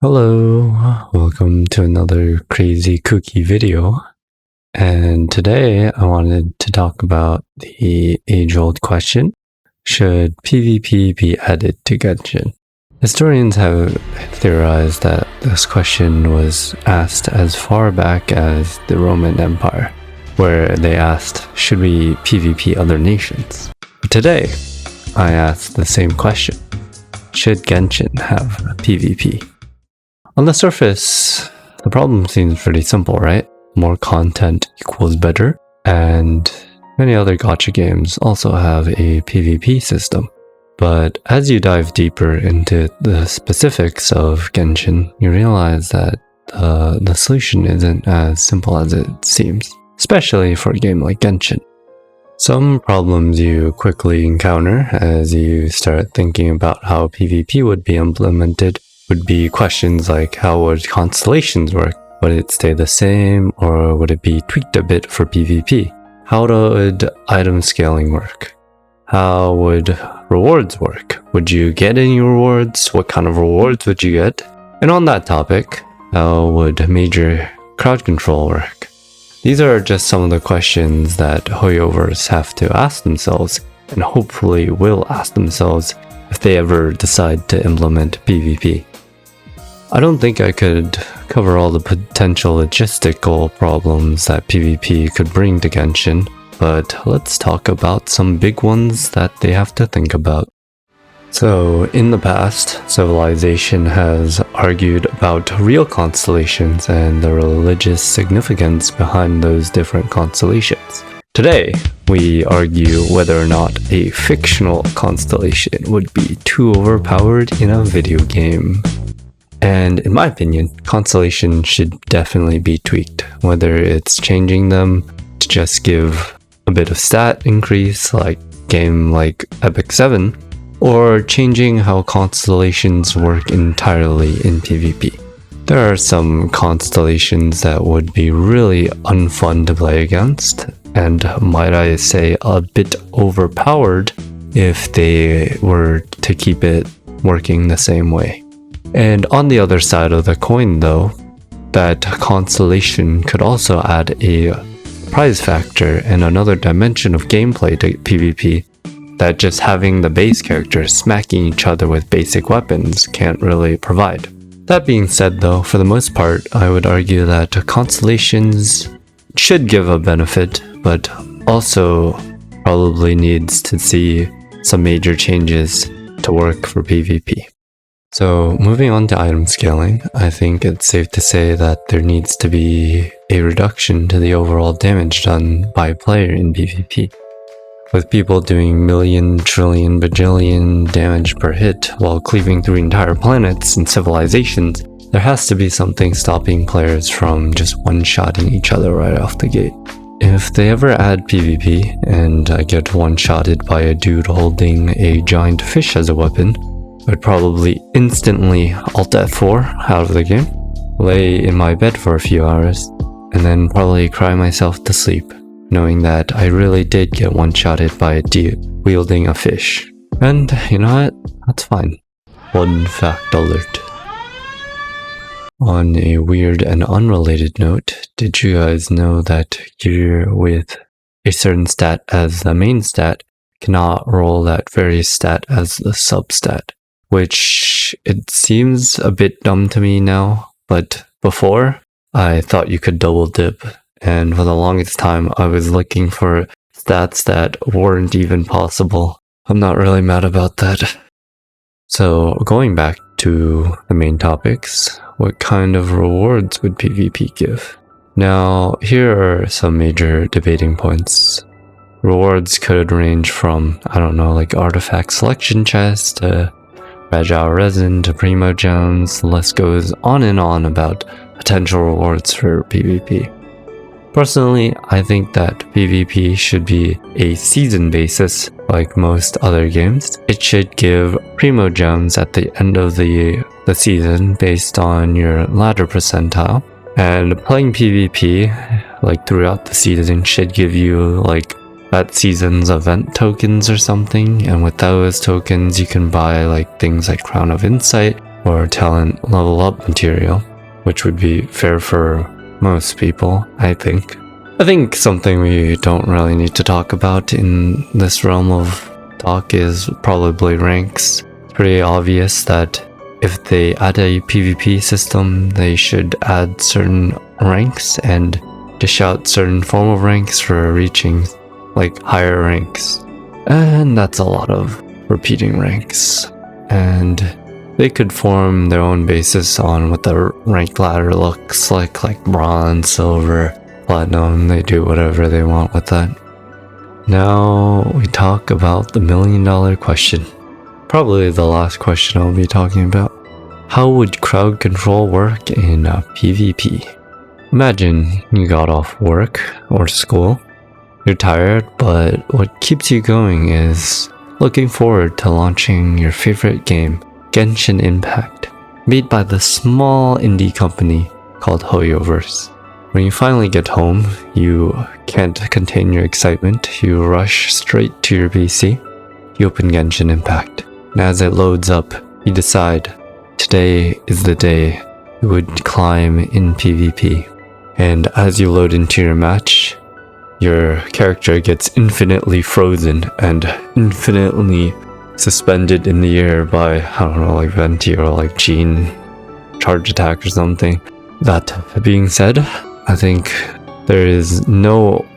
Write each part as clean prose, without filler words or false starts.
Hello, welcome to another crazy cookie video. And today I wanted to talk about the age-old question, should PvP be added to Genshin? Historians have theorized that this question was asked as far back as the Roman Empire, where they asked, should we PvP other nations? But today, I ask the same question, should Genshin have PvP? On the surface, the problem seems pretty simple, right? More content equals better, and many other gacha games also have a PvP system. But as you dive deeper into the specifics of Genshin, you realize that the solution isn't as simple as it seems, especially for a game like Genshin. Some problems you quickly encounter as you start thinking about how PvP would be implemented would be questions like, how would constellations work? Would it stay the same, or would it be tweaked a bit for PvP? How would item scaling work? How would rewards work? Would you get any rewards? What kind of rewards would you get? And on that topic, how would major crowd control work? These are just some of the questions that Hoyoverse have to ask themselves, and hopefully will ask themselves if they ever decide to implement PvP. I don't think I could cover all the potential logistical problems that PvP could bring to Genshin, but let's talk about some big ones that they have to think about. So, in the past, civilization has argued about real constellations and the religious significance behind those different constellations. Today, we argue whether or not a fictional constellation would be too overpowered in a video game. And in my opinion, constellations should definitely be tweaked, whether it's changing them to just give a bit of stat increase like game like Epic 7, or changing how constellations work entirely in PvP. There are some constellations that would be really unfun to play against, and might I say a bit overpowered if they were to keep it working the same way. And on the other side of the coin though, that constellation could also add a prize factor and another dimension of gameplay to PvP that just having the base characters smacking each other with basic weapons can't really provide. That being said though, for the most part, I would argue that constellations should give a benefit, but also probably needs to see some major changes to work for PvP. So moving on to item scaling, I think it's safe to say that there needs to be a reduction to the overall damage done by a player in PvP. With people doing million, trillion, bajillion damage per hit while cleaving through entire planets and civilizations, there has to be something stopping players from just one-shotting each other right off the gate. If they ever add PvP and I get one-shotted by a dude holding a giant fish as a weapon, I'd probably instantly Alt F4 out of the game, lay in my bed for a few hours, and then probably cry myself to sleep, knowing that I really did get one-shotted by a dude wielding a fish. And you know what? That's fine. Fun fact alert. On a weird and unrelated note, did you guys know that gear with a certain stat as the main stat cannot roll that very stat as the substat? Which it seems a bit dumb to me now, but before I thought you could double dip, and for the longest time I was looking for stats that weren't even possible. I'm not really mad about that. So going back to the main topics, what kind of rewards would PvP give? Now here are some major debating points. Rewards could range from, I don't know, like artifact selection chests to fragile resin to primo gems. The list goes on and on about potential rewards for PvP. Personally, I think that PvP should be a season basis like most other games. It should give primo gems at the end of the season based on your ladder percentile. And playing PvP like throughout the season should give you like that season's event tokens or something, and with those tokens you can buy like things like Crown of Insight or talent level up material, which would be fair for most people, I think. I think something we don't really need to talk about in this realm of talk is probably ranks. It's pretty obvious that if they add a PvP system, they should add certain ranks and dish out certain form of ranks for reaching like higher ranks. And that's a lot of repeating ranks. And they could form their own basis on what the rank ladder looks like bronze, silver, platinum. They do whatever they want with that. Now we talk about the $1 million question. Probably the last question I'll be talking about. How would crowd control work in PvP? Imagine you got off work or school. You're tired, but what keeps you going is looking forward to launching your favorite game, Genshin Impact, made by the small indie company called Hoyoverse. When you finally get home, you can't contain your excitement. You rush straight to your PC. You open Genshin Impact. And as it loads up, you decide today is the day you would climb in PvP. And as you load into your match, your character gets infinitely frozen and infinitely suspended in the air by, I don't know, like Venti or like Gene charge attack or something. That being said, I think there is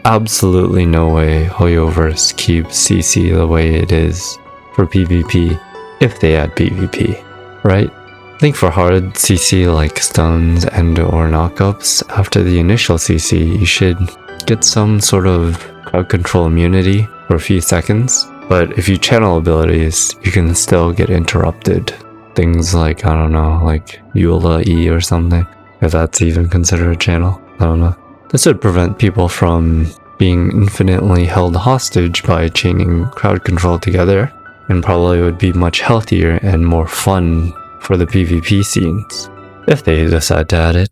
absolutely no way Hoyoverse keeps CC the way it is for PvP if they add PvP, right? I think for hard CC like stuns and or knockups, after the initial CC, you should get some sort of crowd control immunity for a few seconds. But if you channel abilities, you can still get interrupted. Things like, I don't know, like Eula E or something, if that's even considered a channel. I don't know. This would prevent people from being infinitely held hostage by chaining crowd control together, and probably would be much healthier and more fun for the PvP scenes, if they decide to add it.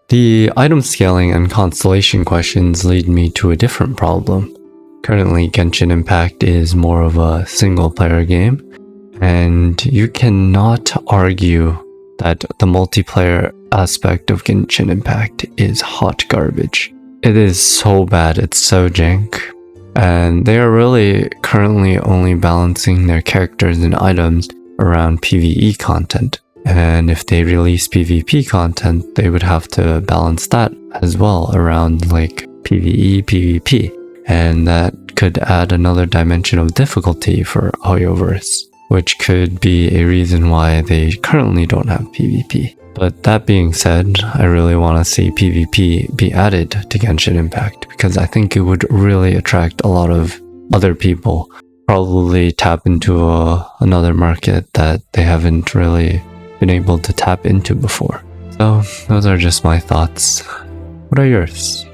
The item scaling and constellation questions lead me to a different problem. Currently, Genshin Impact is more of a single-player game, and you cannot argue that the multiplayer aspect of Genshin Impact is hot garbage. It is so bad, it's so jank, and they are really currently only balancing their characters and items around PvE content. And if they release PvP content, they would have to balance that as well around like PvE, PvP. And that could add another dimension of difficulty for Hoyoverse, which could be a reason why they currently don't have PvP. But that being said, I really want to see PvP be added to Genshin Impact because I think it would really attract a lot of other people, probably tap into another market that they haven't really been able to tap into before. So those are just my thoughts. What are yours?